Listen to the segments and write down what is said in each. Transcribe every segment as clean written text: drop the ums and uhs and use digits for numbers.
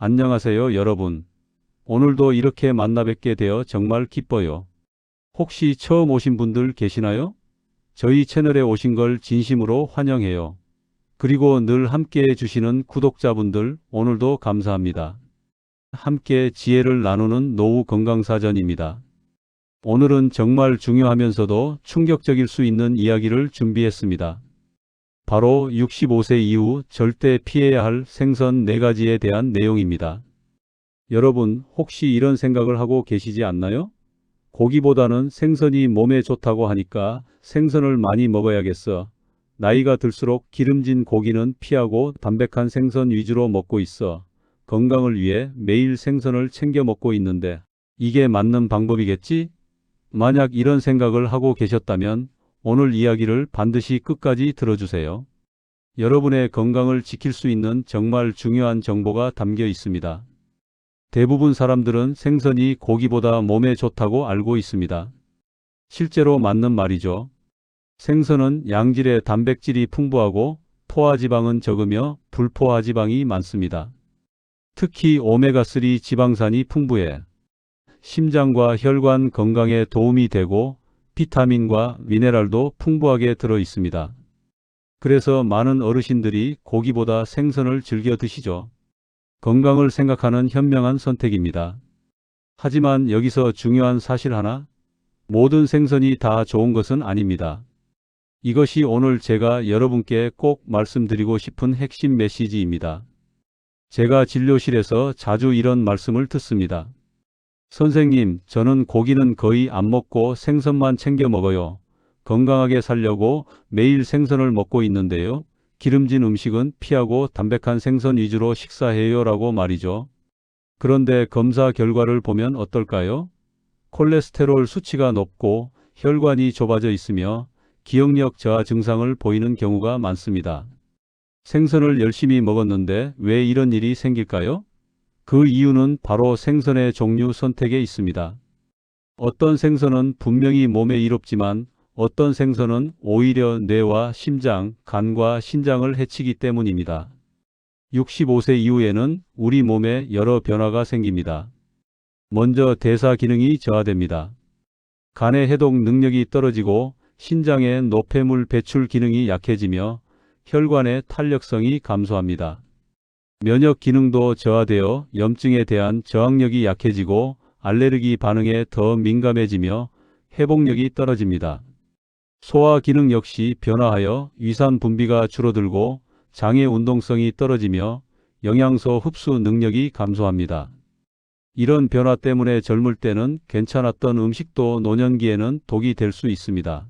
안녕하세요, 여러분. 오늘도 이렇게 만나 뵙게 되어 정말 기뻐요. 혹시 처음 오신 분들 계시나요? 저희 채널에 오신 걸 진심으로 환영해요. 그리고 늘 함께 해주시는 구독자분들, 오늘도 감사합니다. 함께 지혜를 나누는 노후 건강사전입니다. 오늘은 정말 중요하면서도 충격적일 수 있는 이야기를 준비했습니다. 바로 65세 이후 절대 피해야 할 생선 4가지에 대한 내용입니다. 여러분, 혹시 이런 생각을 하고 계시지 않나요? 고기보다는 생선이 몸에 좋다고 하니까 생선을 많이 먹어야겠어. 나이가 들수록 기름진 고기는 피하고 담백한 생선 위주로 먹고 있어. 건강을 위해 매일 생선을 챙겨 먹고 있는데 이게 맞는 방법이겠지? 만약 이런 생각을 하고 계셨다면 오늘 이야기를 반드시 끝까지 들어주세요. 여러분의 건강을 지킬 수 있는 정말 중요한 정보가 담겨 있습니다. 대부분 사람들은 생선이 고기보다 몸에 좋다고 알고 있습니다. 실제로 맞는 말이죠. 생선은 양질의 단백질이 풍부하고 포화지방은 적으며 불포화지방이 많습니다. 특히 오메가3 지방산이 풍부해 심장과 혈관 건강에 도움이 되고 비타민과 미네랄도 풍부하게 들어 있습니다. 그래서 많은 어르신들이 고기보다 생선을 즐겨 드시죠. 건강을 생각하는 현명한 선택입니다. 하지만 여기서 중요한 사실 하나, 모든 생선이 다 좋은 것은 아닙니다. 이것이 오늘 제가 여러분께 꼭 말씀드리고 싶은 핵심 메시지입니다. 제가 진료실에서 자주 이런 말씀을 듣습니다. 선생님, 저는 고기는 거의 안 먹고 생선만 챙겨 먹어요. 건강하게 살려고 매일 생선을 먹고 있는데요. 기름진 음식은 피하고 담백한 생선 위주로 식사해요 라고 말이죠. 그런데 검사 결과를 보면 어떨까요? 콜레스테롤 수치가 높고 혈관이 좁아져 있으며 기억력 저하 증상을 보이는 경우가 많습니다. 생선을 열심히 먹었는데 왜 이런 일이 생길까요? 그 이유는 바로 생선의 종류 선택에 있습니다. 어떤 생선은 분명히 몸에 이롭지만 어떤 생선은 오히려 뇌와 심장, 간과 신장을 해치기 때문입니다. 65세 이후에는 우리 몸에 여러 변화가 생깁니다. 먼저 대사 기능이 저하됩니다. 간의 해독 능력이 떨어지고 신장의 노폐물 배출 기능이 약해지며 혈관의 탄력성이 감소합니다. 면역 기능도 저하되어 염증에 대한 저항력이 약해지고 알레르기 반응에 더 민감해지며 회복력이 떨어집니다. 소화 기능 역시 변화하여 위산 분비가 줄어들고 장의 운동성이 떨어지며 영양소 흡수 능력이 감소합니다. 이런 변화 때문에 젊을 때는 괜찮았던 음식도 노년기에는 독이 될 수 있습니다.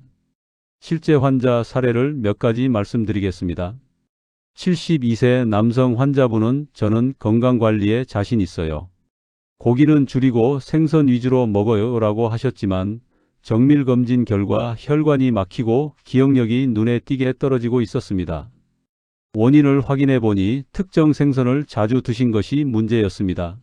실제 환자 사례를 몇 가지 말씀드리겠습니다. 72세 남성 환자분은 저는 건강관리에 자신 있어요. 고기는 줄이고 생선 위주로 먹어요 라고 하셨지만 정밀검진 결과 혈관이 막히고 기억력이 눈에 띄게 떨어지고 있었습니다. 원인을 확인해 보니 특정 생선을 자주 드신 것이 문제였습니다.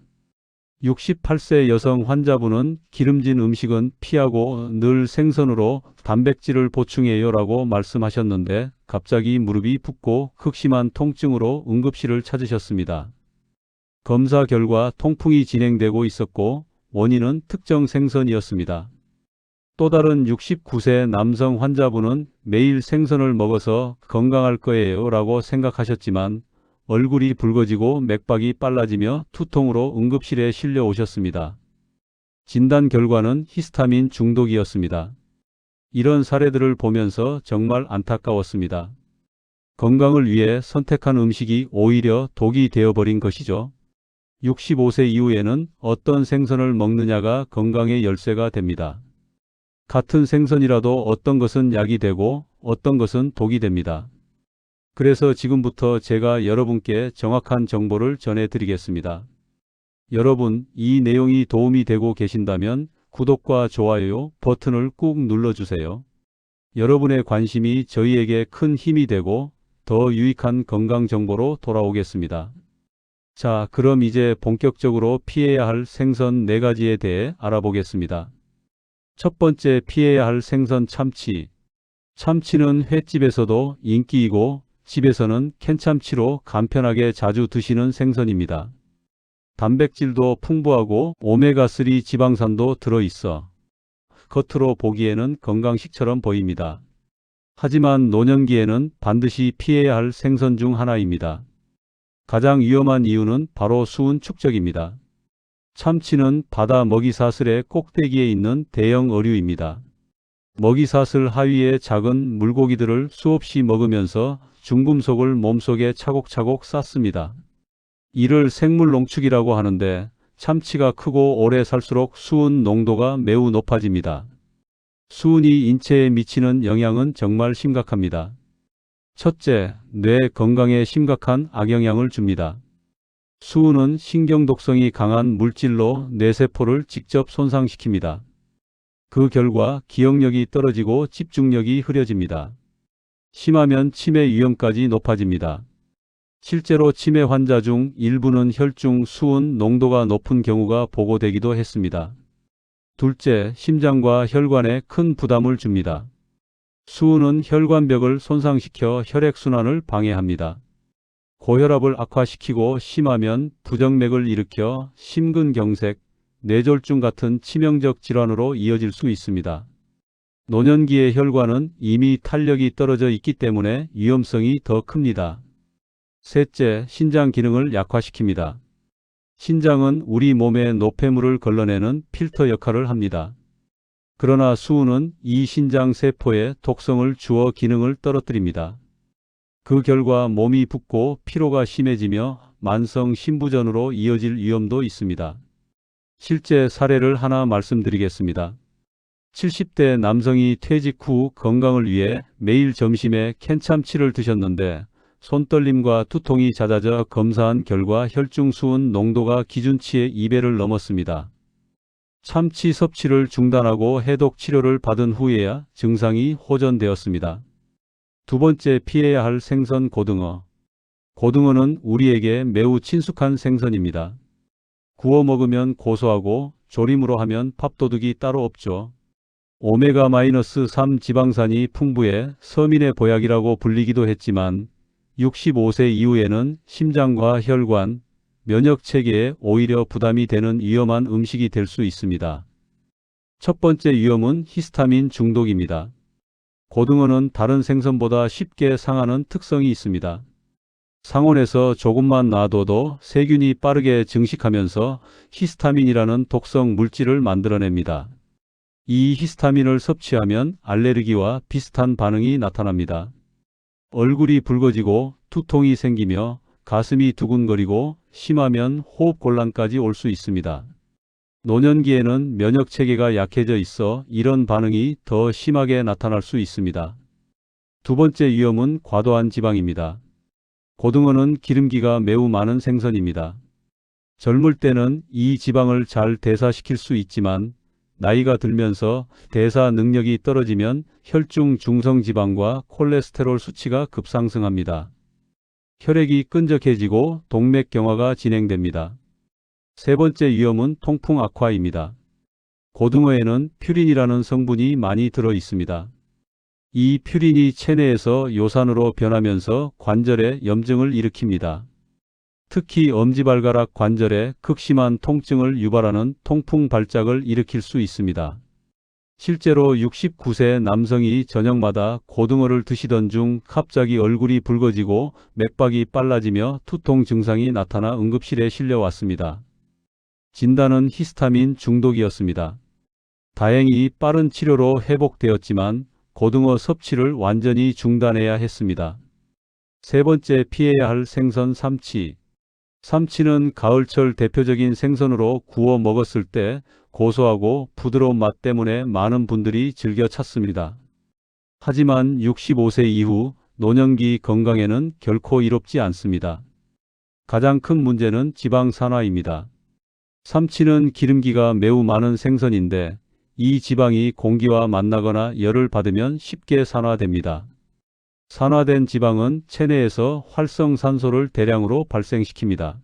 68세 여성 환자분은 기름진 음식은 피하고 늘 생선으로 단백질을 보충해요 라고 말씀하셨는데 갑자기 무릎이 붓고 극심한 통증으로 응급실을 찾으셨습니다. 검사 결과 통풍이 진행되고 있었고 원인은 특정 생선이었습니다. 또 다른 69세 남성 환자분은 매일 생선을 먹어서 건강할 거예요 라고 생각하셨지만 얼굴이 붉어지고 맥박이 빨라지며 투통으로 응급실에 실려 오셨습니다. 진단 결과는 히스타민 중독이었습니다. 이런 사례들을 보면서 정말 안타까웠습니다. 건강을 위해 선택한 음식이 오히려 독이 되어버린 것이죠. 65세 이후에는 어떤 생선을 먹느냐가 건강의 열쇠가 됩니다. 같은 생선이라도 어떤 것은 약이 되고 어떤 것은 독이 됩니다. 그래서 지금부터 제가 여러분께 정확한 정보를 전해드리겠습니다. 여러분, 이 내용이 도움이 되고 계신다면 구독과 좋아요 버튼을 꾹 눌러주세요. 여러분의 관심이 저희에게 큰 힘이 되고 더 유익한 건강 정보로 돌아오겠습니다. 자, 그럼 이제 본격적으로 피해야 할 생선 4가지에 대해 알아보겠습니다. 첫 번째, 피해야 할 생선 참치. 참치는 횟집에서도 인기이고 집에서는 캔참치로 간편하게 자주 드시는 생선입니다. 단백질도 풍부하고 오메가3 지방산도 들어있어 겉으로 보기에는 건강식처럼 보입니다. 하지만 노년기에는 반드시 피해야 할 생선 중 하나입니다. 가장 위험한 이유는 바로 수은 축적입니다. 참치는 바다 먹이사슬의 꼭대기에 있는 대형 어류입니다. 먹이사슬 하위의 작은 물고기들을 수없이 먹으면서 중금속을 몸속에 차곡차곡 쌓습니다. 이를 생물농축이라고 하는데 참치가 크고 오래 살수록 수은 농도가 매우 높아집니다. 수은이 인체에 미치는 영향은 정말 심각합니다. 첫째, 뇌 건강에 심각한 악영향을 줍니다. 수은은 신경독성이 강한 물질로 뇌세포를 직접 손상시킵니다. 그 결과 기억력이 떨어지고 집중력이 흐려집니다. 심하면 치매 위험까지 높아집니다. 실제로 치매 환자 중 일부는 혈중 수은 농도가 높은 경우가 보고되기도 했습니다. 둘째, 심장과 혈관에 큰 부담을 줍니다. 수은은 혈관벽을 손상시켜 혈액순환을 방해합니다. 고혈압을 악화시키고 심하면 부정맥을 일으켜 심근경색, 뇌졸중 같은 치명적 질환으로 이어질 수 있습니다. 노년기의 혈관은 이미 탄력이 떨어져 있기 때문에 위험성이 더 큽니다. 셋째, 신장 기능을 약화시킵니다. 신장은 우리 몸의 노폐물을 걸러내는 필터 역할을 합니다. 그러나 수은은 이 신장 세포에 독성을 주어 기능을 떨어뜨립니다. 그 결과 몸이 붓고 피로가 심해지며 만성 심부전으로 이어질 위험도 있습니다. 실제 사례를 하나 말씀드리겠습니다. 70대 남성이 퇴직 후 건강을 위해 매일 점심에 캔참치를 드셨는데 손떨림과 두통이 잦아져 검사한 결과 혈중 수은 농도가 기준치의 2배를 넘었습니다. 참치 섭취를 중단하고 해독 치료를 받은 후에야 증상이 호전되었습니다. 두 번째, 피해야 할 생선 고등어. 고등어는 우리에게 매우 친숙한 생선입니다. 구워 먹으면 고소하고 조림으로 하면 밥도둑이 따로 없죠. 오메가-3 지방산이 풍부해 서민의 보약이라고 불리기도 했지만 65세 이후에는 심장과 혈관, 면역체계에 오히려 부담이 되는 위험한 음식이 될 수 있습니다. 첫 번째 위험은 히스타민 중독입니다. 고등어는 다른 생선보다 쉽게 상하는 특성이 있습니다. 상온에서 조금만 놔둬도 세균이 빠르게 증식하면서 히스타민이라는 독성 물질을 만들어냅니다. 이 히스타민을 섭취하면 알레르기와 비슷한 반응이 나타납니다. 얼굴이 붉어지고 두통이 생기며 가슴이 두근거리고 심하면 호흡곤란까지 올 수 있습니다. 노년기에는 면역체계가 약해져 있어 이런 반응이 더 심하게 나타날 수 있습니다. 두 번째 위험은 과도한 지방입니다. 고등어는 기름기가 매우 많은 생선입니다. 젊을 때는 이 지방을 잘 대사시킬 수 있지만 나이가 들면서 대사 능력이 떨어지면 혈중 중성지방과 콜레스테롤 수치가 급상승합니다. 혈액이 끈적해지고 동맥경화가 진행됩니다. 세 번째 위험은 통풍 악화입니다. 고등어에는 퓨린이라는 성분이 많이 들어 있습니다. 이 퓨린이 체내에서 요산으로 변하면서 관절에 염증을 일으킵니다. 특히 엄지발가락 관절에 극심한 통증을 유발하는 통풍 발작을 일으킬 수 있습니다. 실제로 69세 남성이 저녁마다 고등어를 드시던 중 갑자기 얼굴이 붉어지고 맥박이 빨라지며 투통 증상이 나타나 응급실에 실려왔습니다. 진단은 히스타민 중독이었습니다. 다행히 빠른 치료로 회복되었지만 고등어 섭취를 완전히 중단해야 했습니다. 세 번째, 피해야 할 생선 삼치. 삼치는 가을철 대표적인 생선으로 구워 먹었을 때 고소하고 부드러운 맛 때문에 많은 분들이 즐겨 찾습니다. 하지만 65세 이후 노년기 건강에는 결코 이롭지 않습니다. 가장 큰 문제는 지방 산화입니다. 삼치는 기름기가 매우 많은 생선인데 이 지방이 공기와 만나거나 열을 받으면 쉽게 산화됩니다. 산화된 지방은 체내에서 활성산소를 대량으로 발생시킵니다.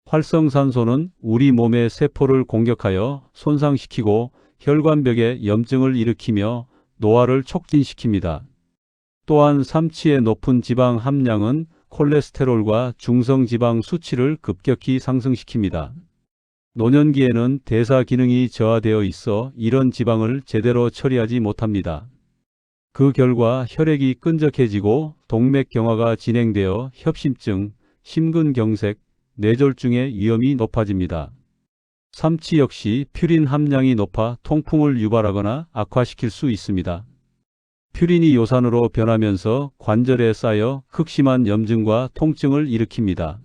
활성산소는 우리 몸의 세포를 공격하여 손상시키고 혈관벽에 염증을 일으키며 노화를 촉진시킵니다. 또한 삼치의 높은 지방 함량은 콜레스테롤과 중성지방 수치를 급격히 상승시킵니다. 노년기에는 대사 기능이 저하되어 있어 이런 지방을 제대로 처리하지 못합니다. 그 결과 혈액이 끈적해지고 동맥경화가 진행되어 협심증, 심근경색, 뇌졸중의 위험이 높아집니다. 삼치 역시 퓨린 함량이 높아 통풍을 유발하거나 악화시킬 수 있습니다. 퓨린이 요산으로 변하면서 관절에 쌓여 극심한 염증과 통증을 일으킵니다.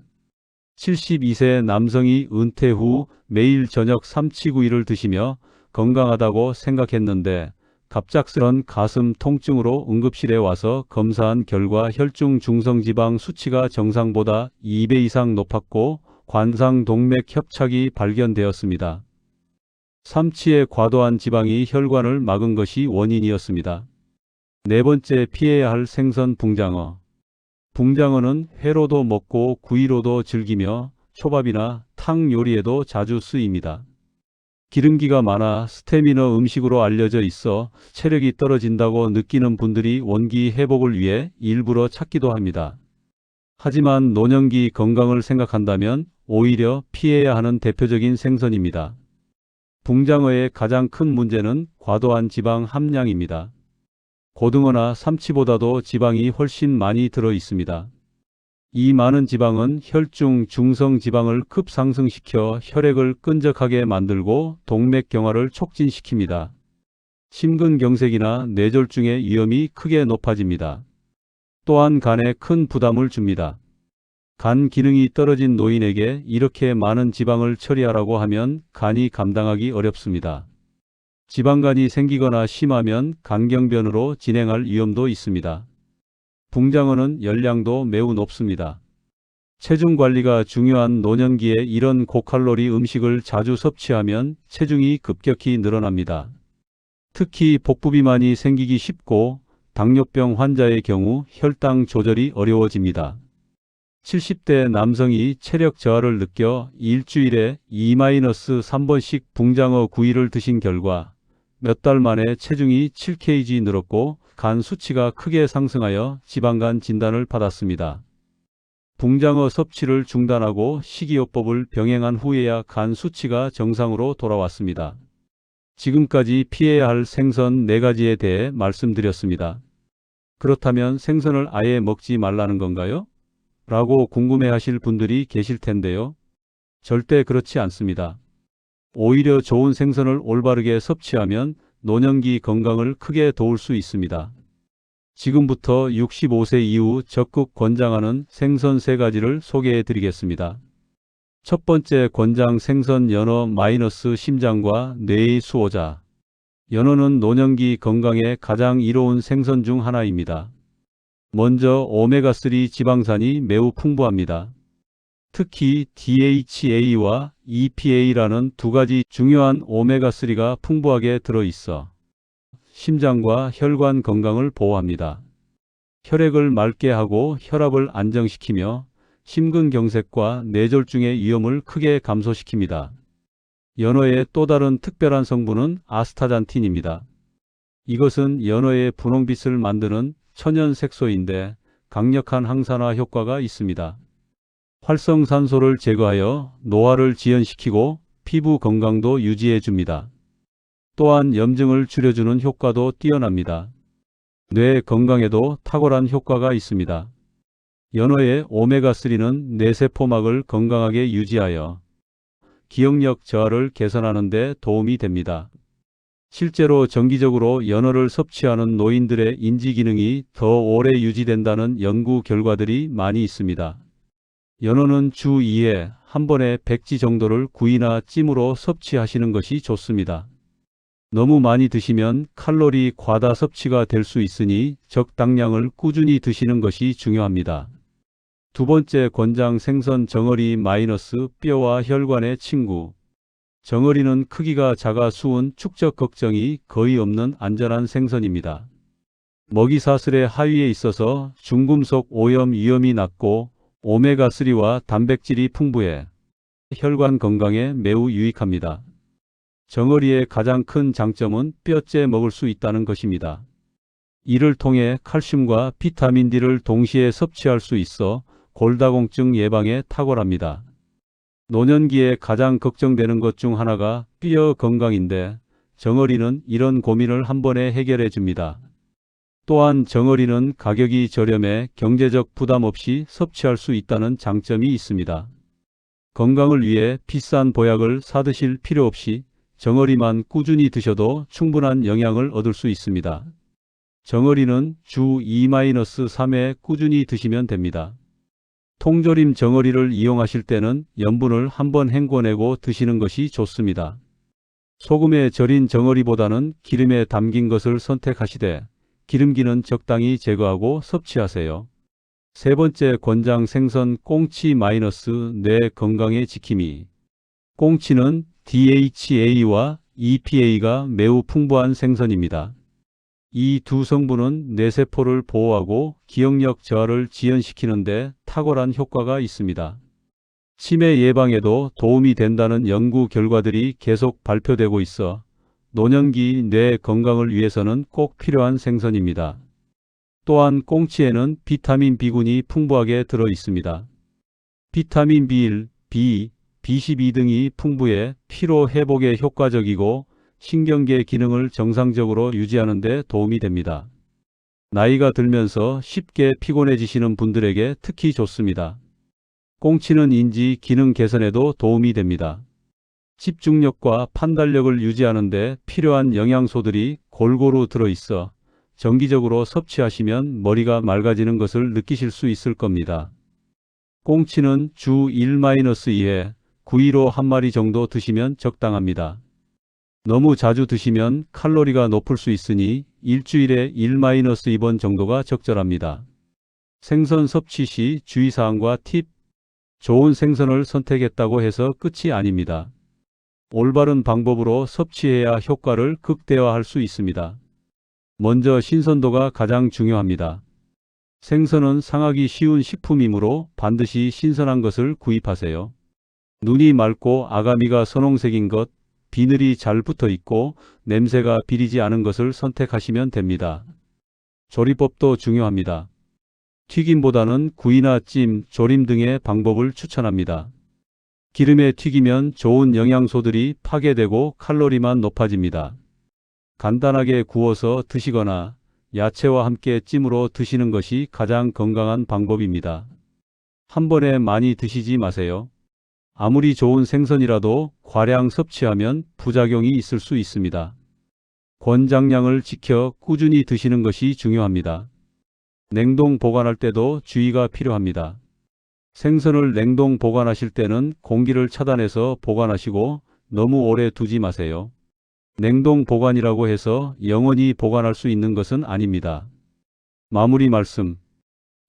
72세 남성이 은퇴 후 매일 저녁 삼치구이를 드시며 건강하다고 생각했는데 갑작스런 가슴 통증으로 응급실에 와서 검사한 결과 혈중 중성지방 수치가 정상보다 2배 이상 높았고 관상동맥 협착이 발견되었습니다. 삼치의 과도한 지방이 혈관을 막은 것이 원인이었습니다. 네 번째, 피해야 할 생선 붕장어. 붕장어는 회로도 먹고 구이로도 즐기며 초밥이나 탕 요리에도 자주 쓰입니다. 기름기가 많아 스테미너 음식으로 알려져 있어 체력이 떨어진다고 느끼는 분들이 원기 회복을 위해 일부러 찾기도 합니다. 하지만 노년기 건강을 생각한다면 오히려 피해야 하는 대표적인 생선입니다. 붕장어의 가장 큰 문제는 과도한 지방 함량입니다. 고등어나 삼치보다도 지방이 훨씬 많이 들어 있습니다. 이 많은 지방은 혈중 중성지방을 급상승시켜 혈액을 끈적하게 만들고 동맥경화를 촉진시킵니다. 심근경색이나 뇌졸중의 위험이 크게 높아집니다. 또한 간에 큰 부담을 줍니다. 간 기능이 떨어진 노인에게 이렇게 많은 지방을 처리하라고 하면 간이 감당하기 어렵습니다. 지방간이 생기거나 심하면 간경변으로 진행할 위험도 있습니다. 붕장어는 열량도 매우 높습니다. 체중 관리가 중요한 노년기에 이런 고칼로리 음식을 자주 섭취하면 체중이 급격히 늘어납니다. 특히 복부비만이 생기기 쉽고 당뇨병 환자의 경우 혈당 조절이 어려워집니다. 70대 남성이 체력 저하를 느껴 일주일에 2-3번씩 붕장어 구이를 드신 결과 몇 달 만에 체중이 7kg 늘었고 간 수치가 크게 상승하여 지방간 진단을 받았습니다. 붕장어 섭취를 중단하고 식이요법을 병행한 후에야 간 수치가 정상으로 돌아왔습니다. 지금까지 피해야 할 생선 4가지에 대해 말씀드렸습니다. 그렇다면 생선을 아예 먹지 말라는 건가요? 라고 궁금해하실 분들이 계실 텐데요. 절대 그렇지 않습니다. 오히려 좋은 생선을 올바르게 섭취하면 노년기 건강을 크게 도울 수 있습니다. 지금부터 65세 이후 적극 권장하는 생선 3가지를 소개해 드리겠습니다. 첫 번째, 권장 생선 연어 마이너스 심장과 뇌의 수호자. 연어는 노년기 건강에 가장 이로운 생선 중 하나입니다. 먼저 오메가3 지방산이 매우 풍부합니다. 특히 DHA와 EPA라는 2가지 중요한 오메가3가 풍부하게 들어있어 심장과 혈관 건강을 보호합니다. 혈액을 맑게 하고 혈압을 안정시키며 심근경색과 뇌졸중의 위험을 크게 감소시킵니다. 연어의 또 다른 특별한 성분은 아스타잔틴입니다. 이것은 연어의 분홍빛을 만드는 천연 색소인데 강력한 항산화 효과가 있습니다. 활성산소를 제거하여 노화를 지연시키고 피부 건강도 유지해 줍니다. 또한 염증을 줄여주는 효과도 뛰어납니다. 뇌 건강에도 탁월한 효과가 있습니다. 연어의 오메가3는 뇌세포막을 건강하게 유지하여 기억력 저하를 개선하는 데 도움이 됩니다. 실제로 정기적으로 연어를 섭취하는 노인들의 인지 기능이 더 오래 유지된다는 연구 결과들이 많이 있습니다. 연어는 주 2회 한 번에 100지 정도를 구이나 찜으로 섭취하시는 것이 좋습니다. 너무 많이 드시면 칼로리 과다 섭취가 될 수 있으니 적당량을 꾸준히 드시는 것이 중요합니다. 두 번째, 권장 생선 정어리 마이너스 뼈와 혈관의 친구. 정어리는 크기가 작아 수은 축적 걱정이 거의 없는 안전한 생선입니다. 먹이사슬의 하위에 있어서 중금속 오염 위험이 낮고 오메가3와 단백질이 풍부해 혈관 건강에 매우 유익합니다. 정어리의 가장 큰 장점은 뼈째 먹을 수 있다는 것입니다. 이를 통해 칼슘과 비타민 D를 동시에 섭취할 수 있어 골다공증 예방에 탁월합니다. 노년기에 가장 걱정되는 것 중 하나가 뼈 건강인데 정어리는 이런 고민을 한 번에 해결해 줍니다. 또한 정어리는 가격이 저렴해 경제적 부담 없이 섭취할 수 있다는 장점이 있습니다. 건강을 위해 비싼 보약을 사드실 필요 없이 정어리만 꾸준히 드셔도 충분한 영양을 얻을 수 있습니다. 정어리는 주 2-3회 꾸준히 드시면 됩니다. 통조림 정어리를 이용하실 때는 염분을 한번 헹궈내고 드시는 것이 좋습니다. 소금에 절인 정어리보다는 기름에 담긴 것을 선택하시되 기름기는 적당히 제거하고 섭취하세요. 세 번째, 권장 생선 꽁치 뇌 건강의 지킴이. 꽁치는 DHA와 EPA가 매우 풍부한 생선입니다. 이 두 성분은 뇌세포를 보호하고 기억력 저하를 지연시키는 데 탁월한 효과가 있습니다. 치매 예방에도 도움이 된다는 연구 결과들이 계속 발표되고 있어 노년기 뇌 건강을 위해서는 꼭 필요한 생선입니다. 또한 꽁치에는 비타민 B군이 풍부하게 들어 있습니다. 비타민 B1, B2, B12 등이 풍부해 피로 회복에 효과적이고 신경계 기능을 정상적으로 유지하는 데 도움이 됩니다. 나이가 들면서 쉽게 피곤해지시는 분들에게 특히 좋습니다. 꽁치는 인지 기능 개선에도 도움이 됩니다. 집중력과 판단력을 유지하는 데 필요한 영양소들이 골고루 들어있어 정기적으로 섭취하시면 머리가 맑아지는 것을 느끼실 수 있을 겁니다. 꽁치는 주 1-2회, 9일 한 마리 정도 드시면 적당합니다. 너무 자주 드시면 칼로리가 높을 수 있으니 일주일에 1-2번 정도가 적절합니다. 생선 섭취 시 주의사항과 팁. 좋은 생선을 선택했다고 해서 끝이 아닙니다. 올바른 방법으로 섭취해야 효과를 극대화할 수 있습니다. 먼저 신선도가 가장 중요합니다. 생선은 상하기 쉬운 식품이므로 반드시 신선한 것을 구입하세요. 눈이 맑고 아가미가 선홍색인 것, 비늘이 잘 붙어 있고 냄새가 비리지 않은 것을 선택하시면 됩니다. 조리법도 중요합니다. 튀김보다는 구이나 찜, 조림 등의 방법을 추천합니다. 기름에 튀기면 좋은 영양소들이 파괴되고 칼로리만 높아집니다. 간단하게 구워서 드시거나 야채와 함께 찜으로 드시는 것이 가장 건강한 방법입니다. 한 번에 많이 드시지 마세요. 아무리 좋은 생선이라도 과량 섭취하면 부작용이 있을 수 있습니다. 권장량을 지켜 꾸준히 드시는 것이 중요합니다. 냉동 보관할 때도 주의가 필요합니다. 생선을 냉동 보관하실 때는 공기를 차단해서 보관하시고 너무 오래 두지 마세요. 냉동 보관이라고 해서 영원히 보관할 수 있는 것은 아닙니다. 마무리 말씀.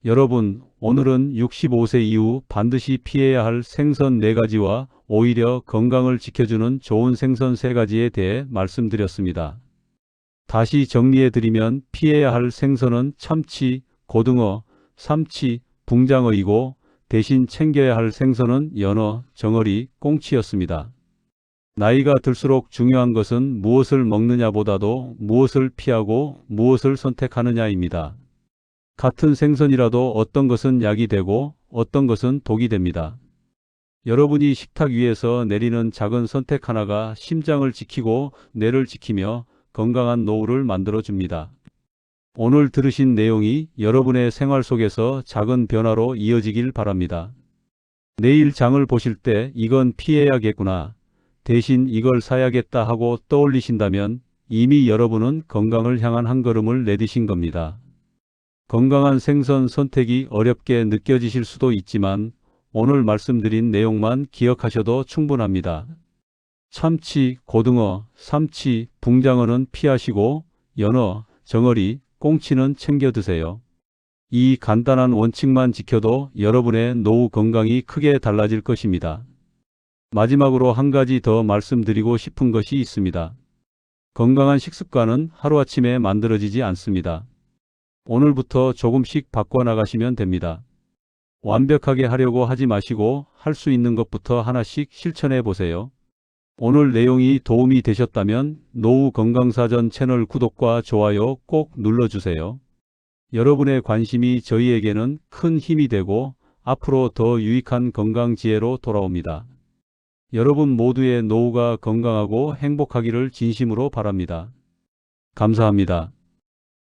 여러분, 오늘은 65세 이후 반드시 피해야 할 생선 4가지와 오히려 건강을 지켜주는 좋은 생선 3가지에 대해 말씀드렸습니다. 다시 정리해드리면 피해야 할 생선은 참치, 고등어, 삼치, 붕장어이고 대신 챙겨야 할 생선은 연어, 정어리, 꽁치였습니다. 나이가 들수록 중요한 것은 무엇을 먹느냐보다도 무엇을 피하고 무엇을 선택하느냐입니다. 같은 생선이라도 어떤 것은 약이 되고 어떤 것은 독이 됩니다. 여러분이 식탁 위에서 내리는 작은 선택 하나가 심장을 지키고 뇌를 지키며 건강한 노후를 만들어줍니다. 오늘 들으신 내용이 여러분의 생활 속에서 작은 변화로 이어지길 바랍니다. 내일 장을 보실 때 이건 피해야겠구나, 대신 이걸 사야겠다 하고 떠올리신다면 이미 여러분은 건강을 향한 한 걸음을 내디신 겁니다. 건강한 생선 선택이 어렵게 느껴지실 수도 있지만 오늘 말씀드린 내용만 기억하셔도 충분합니다. 참치, 고등어, 삼치, 붕장어는 피하시고 연어, 정어리, 꽁치는 챙겨 드세요. 이 간단한 원칙만 지켜도 여러분의 노후 건강이 크게 달라질 것입니다. 마지막으로 한 가지 더 말씀드리고 싶은 것이 있습니다. 건강한 식습관은 하루아침에 만들어지지 않습니다. 오늘부터 조금씩 바꿔나가시면 됩니다. 완벽하게 하려고 하지 마시고 할 수 있는 것부터 하나씩 실천해 보세요. 오늘 내용이 도움이 되셨다면 노후 건강사전 채널 구독과 좋아요 꼭 눌러주세요. 여러분의 관심이 저희에게는 큰 힘이 되고 앞으로 더 유익한 건강 지혜로 돌아옵니다. 여러분 모두의 노후가 건강하고 행복하기를 진심으로 바랍니다. 감사합니다.